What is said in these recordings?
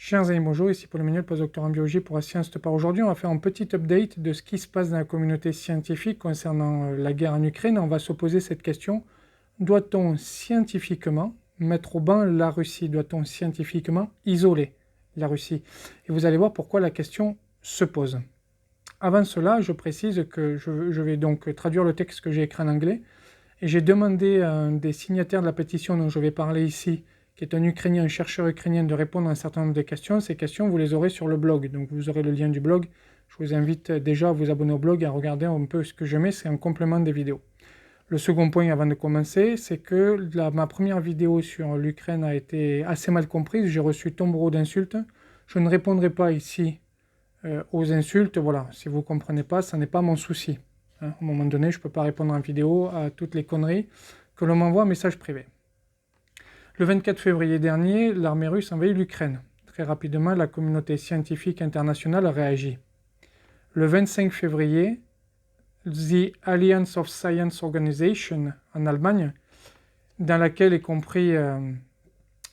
Chers amis, bonjour, ici Paul Emmanuel, postdoctorat en biologie pour la Science de Par. Aujourd'hui, on va faire un petit update de ce qui se passe dans la communauté scientifique concernant la guerre en Ukraine. On va se poser cette question: doit-on scientifiquement mettre au ban la Russie? Doit-on scientifiquement isoler la Russie? Et vous allez voir pourquoi la question se pose. Avant cela, je précise que je vais donc traduire le texte que j'ai écrit en anglais. Et j'ai demandé à un des signataires de la pétition dont je vais parler ici, qui est un Ukrainien, un chercheur ukrainien, de répondre à un certain nombre de questions. Ces questions, vous les aurez sur le blog. Donc vous aurez le lien du blog. Je vous invite déjà à vous abonner au blog et à regarder un peu ce que je mets. C'est un complément des vidéos. Le second point avant de commencer, c'est que ma première vidéo sur l'Ukraine a été assez mal comprise. J'ai reçu tombereau d'insultes. Je ne répondrai pas ici aux insultes. Voilà, si vous ne comprenez pas, ça n'est pas mon souci. À un moment donné, je ne peux pas répondre en vidéo à toutes les conneries que l'on m'envoie en message privé. Le 24 février dernier, l'armée russe envahit l'Ukraine. Très rapidement, la communauté scientifique internationale a réagi. Le 25 février, The Alliance of Science Organization en Allemagne, dans laquelle est compris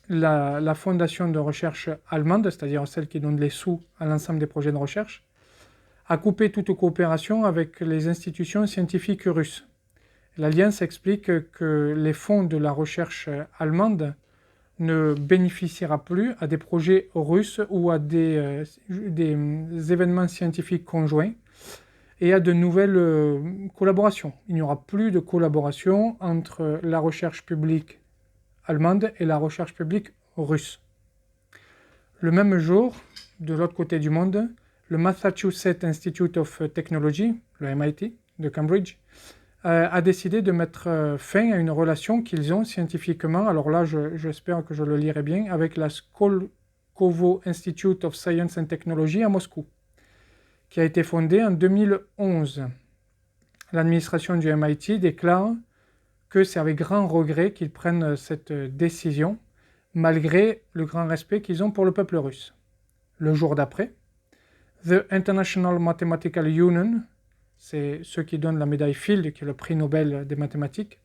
la fondation de recherche allemande, c'est-à-dire celle qui donne les sous à l'ensemble des projets de recherche, a coupé toute coopération avec les institutions scientifiques russes. L'Alliance explique que les fonds de la recherche allemande ne bénéficiera plus à des projets russes ou à des événements scientifiques conjoints et à de nouvelles collaborations. Il n'y aura plus de collaboration entre la recherche publique allemande et la recherche publique russe. Le même jour, de l'autre côté du monde, le Massachusetts Institute of Technology, le MIT de Cambridge, a décidé de mettre fin à une relation qu'ils ont scientifiquement, alors là j'espère que je le lirai bien, avec la Skolkovo Institute of Science and Technology à Moscou, qui a été fondée en 2011. L'administration du MIT déclare que c'est avec grand regret qu'ils prennent cette décision, malgré le grand respect qu'ils ont pour le peuple russe. Le jour d'après, The International Mathematical Union, c'est ceux qui donnent la médaille Fields, qui est le prix Nobel des mathématiques,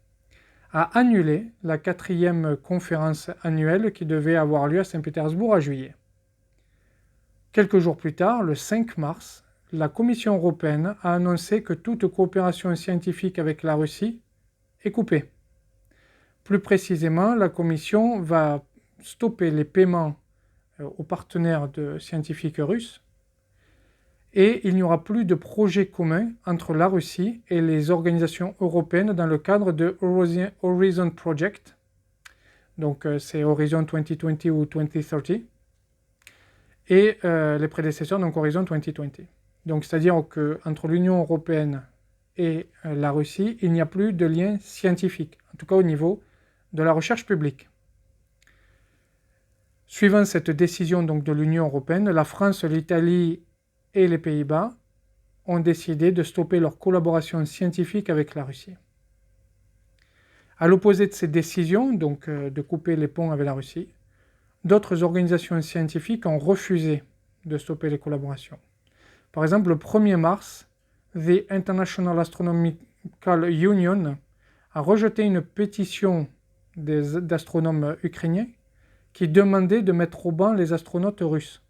a annulé la 4e conférence annuelle qui devait avoir lieu à Saint-Pétersbourg en juillet. Quelques jours plus tard, le 5 mars, la Commission européenne a annoncé que toute coopération scientifique avec la Russie est coupée. Plus précisément, la Commission va stopper les paiements aux partenaires scientifiques russes, et il n'y aura plus de projet commun entre la Russie et les organisations européennes dans le cadre de Horizon Project. Donc c'est Horizon 2020 ou 2030. Et les prédécesseurs, donc Horizon 2020. Donc c'est-à-dire qu'entre l'Union européenne et la Russie, il n'y a plus de lien scientifique, en tout cas au niveau de la recherche publique. Suivant cette décision donc, de l'Union européenne, la France, l'Italie et les Pays-Bas ont décidé de stopper leur collaboration scientifique avec la Russie. À l'opposé de ces décisions, donc de couper les ponts avec la Russie, d'autres organisations scientifiques ont refusé de stopper les collaborations. Par exemple, le 1er mars, The International Astronomical Union a rejeté une pétition d'astronomes ukrainiens qui demandait de mettre au ban les astronautes russes.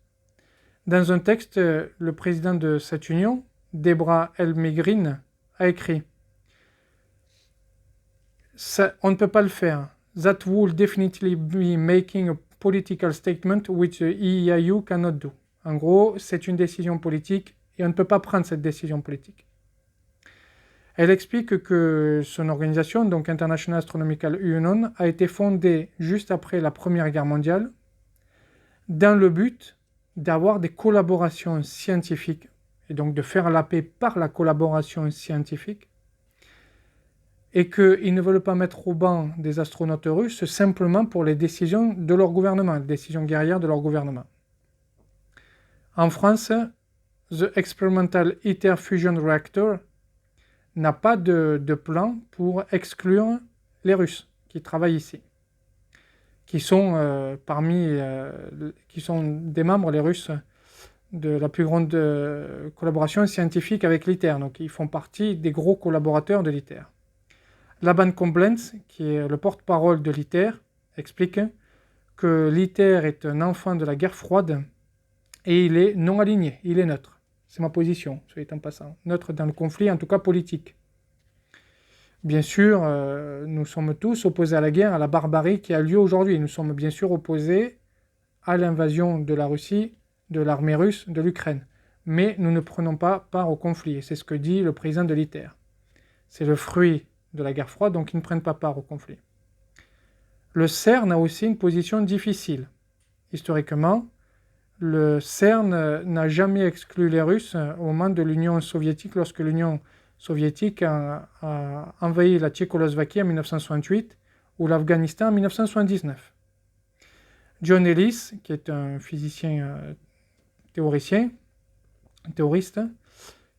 Dans un texte, le président de cette union, Debra Elmegrin, a écrit « On ne peut pas le faire. That would definitely be making a political statement which the EIU cannot do. » En gros, c'est une décision politique et on ne peut pas prendre cette décision politique. Elle explique que son organisation, donc International Astronomical Union, a été fondée juste après la Première Guerre mondiale dans le but d'avoir des collaborations scientifiques et donc de faire la paix par la collaboration scientifique, et qu'ils ne veulent pas mettre au ban des astronautes russes simplement pour les décisions de leur gouvernement, les décisions guerrières de leur gouvernement. En France, The Experimental ITER Fusion Reactor n'a pas de plan pour exclure les Russes qui travaillent ici, qui sont qui sont des membres, les Russes, de la plus grande collaboration scientifique avec l'ITER. Donc ils font partie des gros collaborateurs de l'ITER. Laban Koblentz, qui est le porte-parole de l'ITER, explique que l'ITER est un enfant de la guerre froide et il est non aligné, il est neutre. C'est ma position, soit en passant. Neutre dans le conflit, en tout cas politique. Bien sûr, nous sommes tous opposés à la guerre, à la barbarie qui a lieu aujourd'hui. Nous sommes bien sûr opposés à l'invasion de la Russie, de l'armée russe, de l'Ukraine. Mais nous ne prenons pas part au conflit. C'est ce que dit le président de l'ITER. C'est le fruit de la guerre froide, donc ils ne prennent pas part au conflit. Le CERN a aussi une position difficile. Historiquement, le CERN n'a jamais exclu les Russes au moment de l'Union soviétique, lorsque l'Union soviétique a envahi la Tchécoslovaquie en 1968 ou l'Afghanistan en 1979. John Ellis, qui est un physicien théoriste,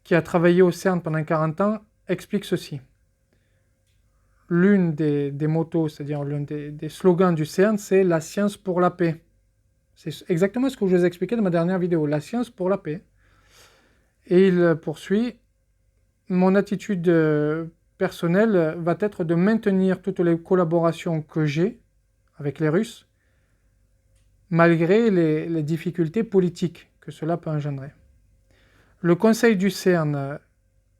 qui a travaillé au CERN pendant 40 ans, explique ceci. L'une des mottos, c'est-à-dire l'un des slogans du CERN, c'est « la science pour la paix ». C'est exactement ce que je vous ai expliqué dans ma dernière vidéo, la science pour la paix. Et il poursuit, mon attitude personnelle va être de maintenir toutes les collaborations que j'ai avec les Russes, malgré les difficultés politiques que cela peut engendrer. Le conseil du CERN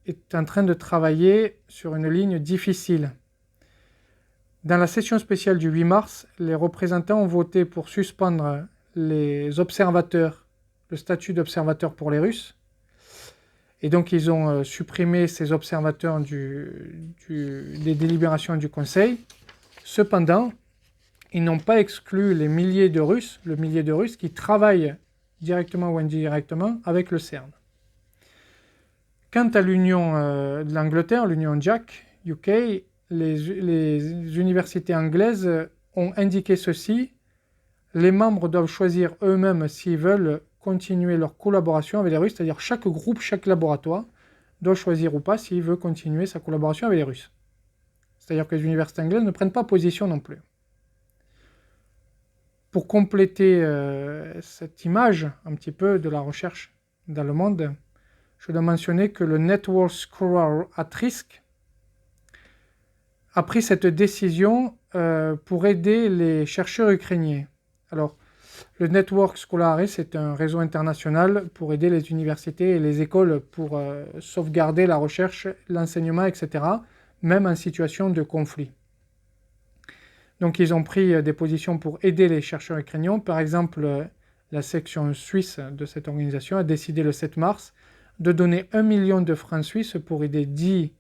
est en train de travailler sur une ligne difficile. Dans la session spéciale du 8 mars, les représentants ont voté pour suspendre les observateurs, le statut d'observateur pour les Russes. Et donc ils ont supprimé ces observateurs des délibérations du Conseil. Cependant, ils n'ont pas exclu le millier de Russes qui travaillent directement ou indirectement avec le CERN. Quant à l'Union de l'Angleterre, l'Union Jack, UK, les universités anglaises ont indiqué ceci. Les membres doivent choisir eux-mêmes s'ils veulent continuer leur collaboration avec les Russes, c'est-à-dire chaque groupe, chaque laboratoire doit choisir ou pas s'il veut continuer sa collaboration avec les Russes. C'est-à-dire que les universités anglaises ne prennent pas position non plus. Pour compléter cette image un petit peu de la recherche dans le monde, je dois mentionner que le Network Scholar at Risk a pris cette décision pour aider les chercheurs ukrainiens. Alors, le Network Scholar, c'est un réseau international pour aider les universités et les écoles pour sauvegarder la recherche, l'enseignement, etc., même en situation de conflit. Donc, ils ont pris des positions pour aider les chercheurs ukrainiens. Par exemple, la section suisse de cette organisation a décidé le 7 mars de donner 1 million de francs suisses pour aider 10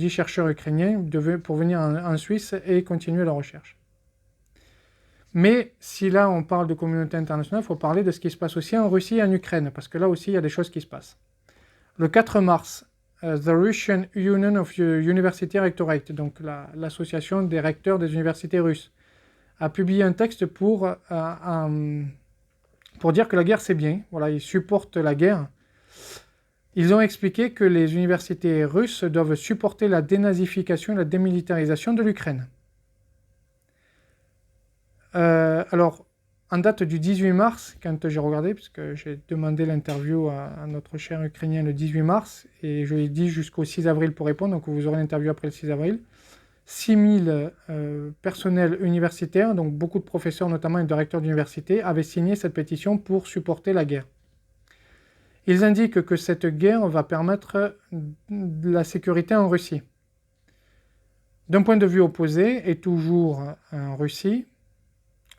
chercheurs ukrainiens pour venir en Suisse et continuer la recherche. Mais si là on parle de communauté internationale, il faut parler de ce qui se passe aussi en Russie et en Ukraine, parce que là aussi il y a des choses qui se passent. Le 4 mars, The Russian Union of University Rectorate, donc l'association des recteurs des universités russes, a publié un texte pour dire que la guerre c'est bien. Voilà, ils supportent la guerre. Ils ont expliqué que les universités russes doivent supporter la dénazification et la démilitarisation de l'Ukraine. Alors, en date du 18 mars, quand j'ai regardé, puisque j'ai demandé l'interview à notre cher Ukrainien le 18 mars, et je lui ai dit jusqu'au 6 avril pour répondre, donc vous aurez l'interview après le 6 avril, 6000 personnels universitaires, donc beaucoup de professeurs notamment et de recteurs d'université, avaient signé cette pétition pour supporter la guerre. Ils indiquent que cette guerre va permettre de la sécurité en Russie. D'un point de vue opposé, et toujours en Russie,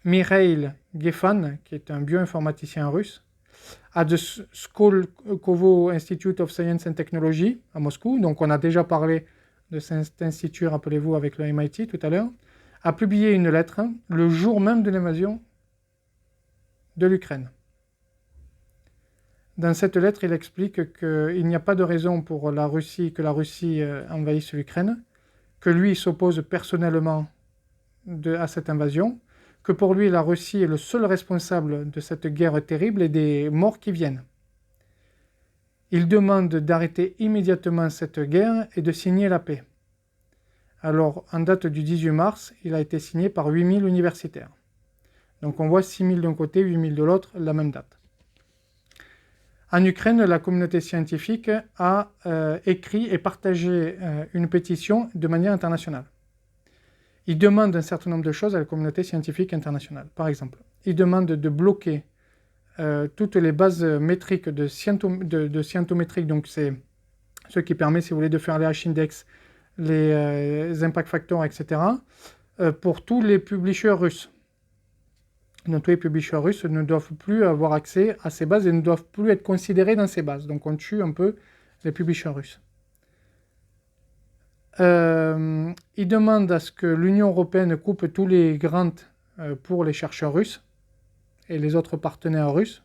Mikhail Gefan, qui est un bioinformaticien russe, à The Skolkovo Institute of Science and Technology à Moscou, donc on a déjà parlé de cet institut, rappelez-vous, avec le MIT tout à l'heure, a publié une lettre le jour même de l'invasion de l'Ukraine. Dans cette lettre, il explique qu'il n'y a pas de raison pour que la Russie envahisse l'Ukraine, que lui s'oppose personnellement à cette invasion, que pour lui, la Russie est le seul responsable de cette guerre terrible et des morts qui viennent. Il demande d'arrêter immédiatement cette guerre et de signer la paix. Alors, en date du 18 mars, il a été signé par 8000 universitaires. Donc on voit 6000 d'un côté, 8000 de l'autre, la même date. En Ukraine, la communauté scientifique a écrit et partagé une pétition de manière internationale. Il demande un certain nombre de choses à la communauté scientifique internationale. Par exemple, il demande de bloquer toutes les bases métriques de scientométrique, donc c'est ce qui permet, si vous voulez, de faire les H-index, les impact factors, etc., pour tous les publishers russes. Donc tous les publishers russes ne doivent plus avoir accès à ces bases et ne doivent plus être considérés dans ces bases. Donc on tue un peu les publishers russes. Il demande à ce que l'Union européenne coupe tous les grants pour les chercheurs russes et les autres partenaires russes.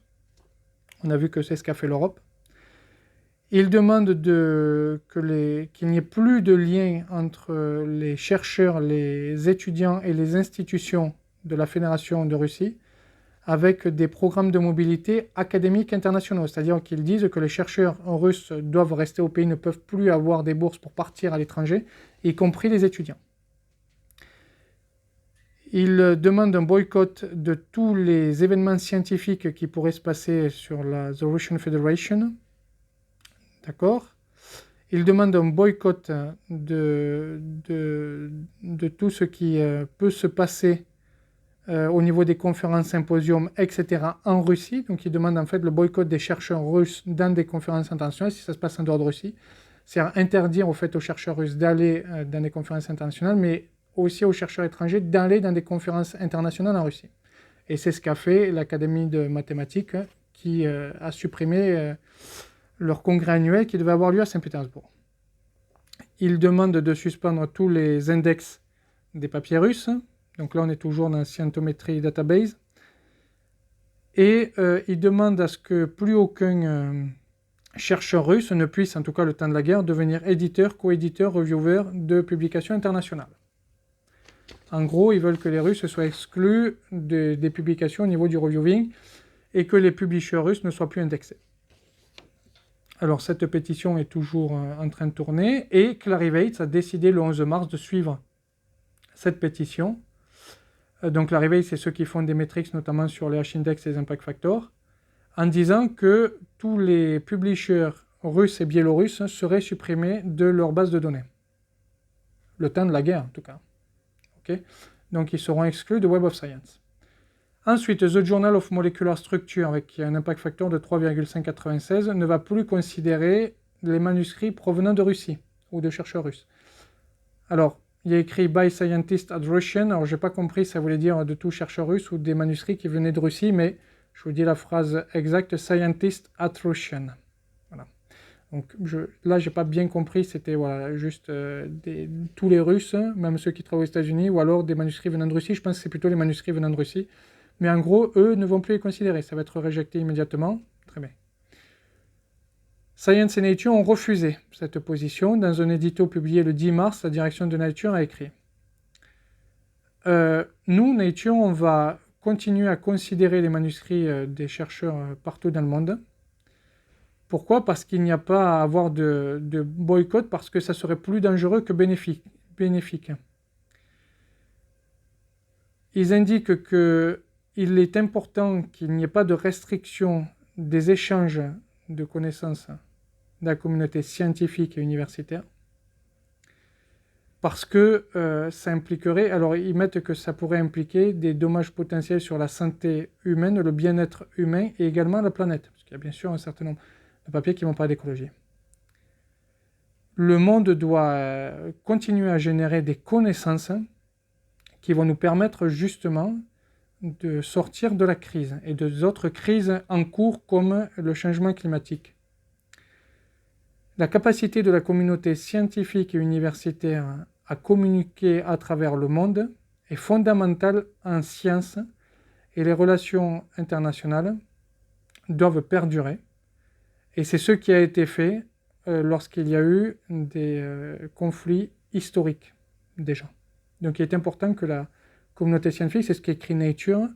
On a vu que c'est ce qu'a fait l'Europe. Il demande qu'il n'y ait plus de lien entre les chercheurs, les étudiants et les institutions de la Fédération de Russie avec des programmes de mobilité académiques internationaux. C'est-à-dire qu'ils disent que les chercheurs russes doivent rester au pays, ne peuvent plus avoir des bourses pour partir à l'étranger, y compris les étudiants. Il demande un boycott de tous les événements scientifiques qui pourraient se passer sur la The Russian Federation. D'accord ? Il demande un boycott de tout ce qui peut se passer au niveau des conférences, symposiums, etc. en Russie. Donc il demande en fait le boycott des chercheurs russes dans des conférences internationales si ça se passe en dehors de Russie. C'est interdire au fait aux chercheurs russes d'aller dans des conférences internationales, mais aussi aux chercheurs étrangers d'aller dans des conférences internationales en Russie. Et c'est ce qu'a fait l'Académie de mathématiques qui a supprimé leur congrès annuel qui devait avoir lieu à Saint-Pétersbourg. Il demande de suspendre tous les index des papiers russes. Donc là, on est toujours dans Scientometry Database. Et il demande à ce que plus aucun chercheur russe ne puisse, en tout cas le temps de la guerre, devenir éditeur, co-éditeur, reviewer de publications internationales. En gros, ils veulent que les Russes soient exclus des publications au niveau du reviewing et que les publishers russes ne soient plus indexés. Alors, cette pétition est toujours en train de tourner et Clarivate a décidé le 11 mars de suivre cette pétition. Donc, Clarivate, c'est ceux qui font des metrics, notamment sur les H-index et les impact factors, en disant que tous les publishers russes et biélorusses seraient supprimés de leur base de données. Le temps de la guerre, en tout cas. Okay ? Donc, ils seront exclus de Web of Science. Ensuite, The Journal of Molecular Structure, avec un impact factor de 3,596, ne va plus considérer les manuscrits provenant de Russie ou de chercheurs russes. Alors, il y a écrit by scientist at Russian. Alors, je n'ai pas compris si ça voulait dire de tout chercheur russe ou des manuscrits qui venaient de Russie, mais je vous dis la phrase exacte, scientist at Russian. Voilà. Donc là, je n'ai pas bien compris, c'était voilà, juste tous les Russes, même ceux qui travaillent aux États-Unis, ou alors des manuscrits venant de Russie. Je pense que c'est plutôt les manuscrits venant de Russie. Mais en gros, eux ne vont plus les considérer. Ça va être rejeté immédiatement. Très bien. Science et Nature ont refusé cette position. Dans un édito publié le 10 mars, la direction de Nature a écrit nous, Nature, on va continuer à considérer les manuscrits des chercheurs partout dans le monde. Pourquoi ? Parce qu'il n'y a pas à avoir de boycott, parce que ça serait plus dangereux que bénéfique. Ils indiquent qu'il est important qu'il n'y ait pas de restriction des échanges de connaissances de la communauté scientifique et universitaire, parce que ça impliquerait, alors ils mettent que ça pourrait impliquer des dommages potentiels sur la santé humaine, le bien-être humain et également la planète, parce qu'il y a bien sûr un certain nombre de papiers qui vont parler d'écologie. Le monde doit continuer à générer des connaissances qui vont nous permettre justement de sortir de la crise et d'autres crises en cours comme le changement climatique. La capacité de la communauté scientifique et universitaire à communiquer à travers le monde est fondamentale en sciences et les relations internationales doivent perdurer. Et c'est ce qui a été fait lorsqu'il y a eu des conflits historiques déjà. Donc il est important que la communauté scientifique, c'est ce qu'écrit Nature,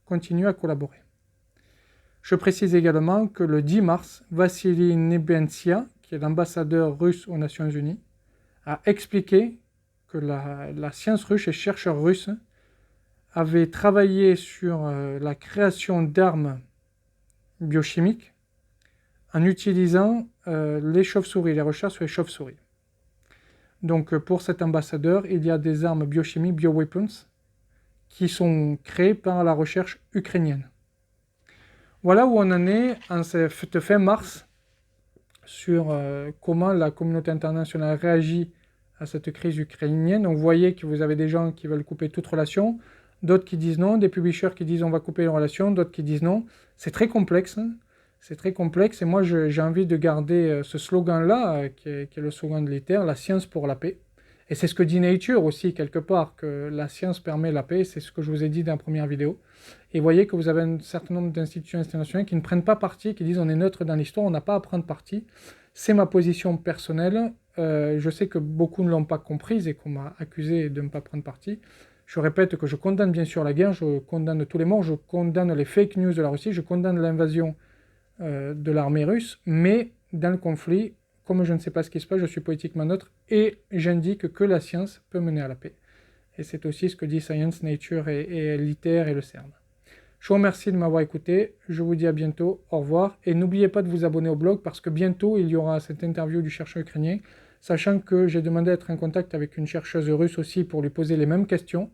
continue à collaborer. Je précise également que le 10 mars, Vassili Nebenzia, qui est l'ambassadeur russe aux Nations Unies, a expliqué que la science russe et les chercheurs russes avaient travaillé sur la création d'armes biochimiques en utilisant les chauves-souris, les recherches sur les chauves-souris. Donc pour cet ambassadeur, il y a des armes biochimiques, bioweapons, qui sont créées par la recherche ukrainienne. Voilà où on en est en cette fin mars sur comment la communauté internationale réagit à cette crise ukrainienne. Donc vous voyez que vous avez des gens qui veulent couper toute relation, d'autres qui disent non, des publishers qui disent on va couper les relations, d'autres qui disent non. C'est très complexe, hein. C'est très complexe et moi j'ai envie de garder ce slogan-là, qui est le slogan de l'ITER, la science pour la paix. Et c'est ce que dit Nature aussi, quelque part, que la science permet la paix, c'est ce que je vous ai dit dans la première vidéo. Et vous voyez que vous avez un certain nombre d'institutions internationales qui ne prennent pas parti, qui disent on est neutre dans l'histoire, on n'a pas à prendre parti. C'est ma position personnelle, je sais que beaucoup ne l'ont pas comprise et qu'on m'a accusé de ne pas prendre parti. Je répète que je condamne bien sûr la guerre, je condamne tous les morts, je condamne les fake news de la Russie, je condamne l'invasion de l'armée russe, mais dans le conflit, comme je ne sais pas ce qui se passe, je suis politiquement neutre et j'indique que la science peut mener à la paix. Et c'est aussi ce que dit Science, Nature et l'ITER et le CERN. Je vous remercie de m'avoir écouté, je vous dis à bientôt, au revoir, et n'oubliez pas de vous abonner au blog parce que bientôt il y aura cette interview du chercheur ukrainien, sachant que j'ai demandé à être en contact avec une chercheuse russe aussi pour lui poser les mêmes questions,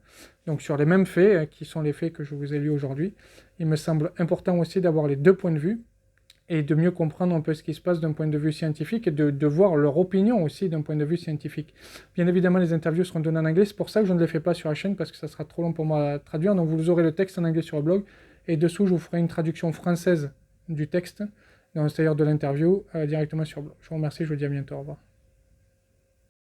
donc sur les mêmes faits, qui sont les faits que je vous ai lus aujourd'hui. Il me semble important aussi d'avoir les deux points de vue, et de mieux comprendre un peu ce qui se passe d'un point de vue scientifique et de voir leur opinion aussi d'un point de vue scientifique. Bien évidemment, les interviews seront données en anglais, c'est pour ça que je ne les fais pas sur la chaîne, parce que ça sera trop long pour moi à traduire, donc vous aurez le texte en anglais sur le blog, et dessous, je vous ferai une traduction française du texte, c'est-à-dire de l'interview, directement sur le blog. Je vous remercie, je vous dis à bientôt, au revoir.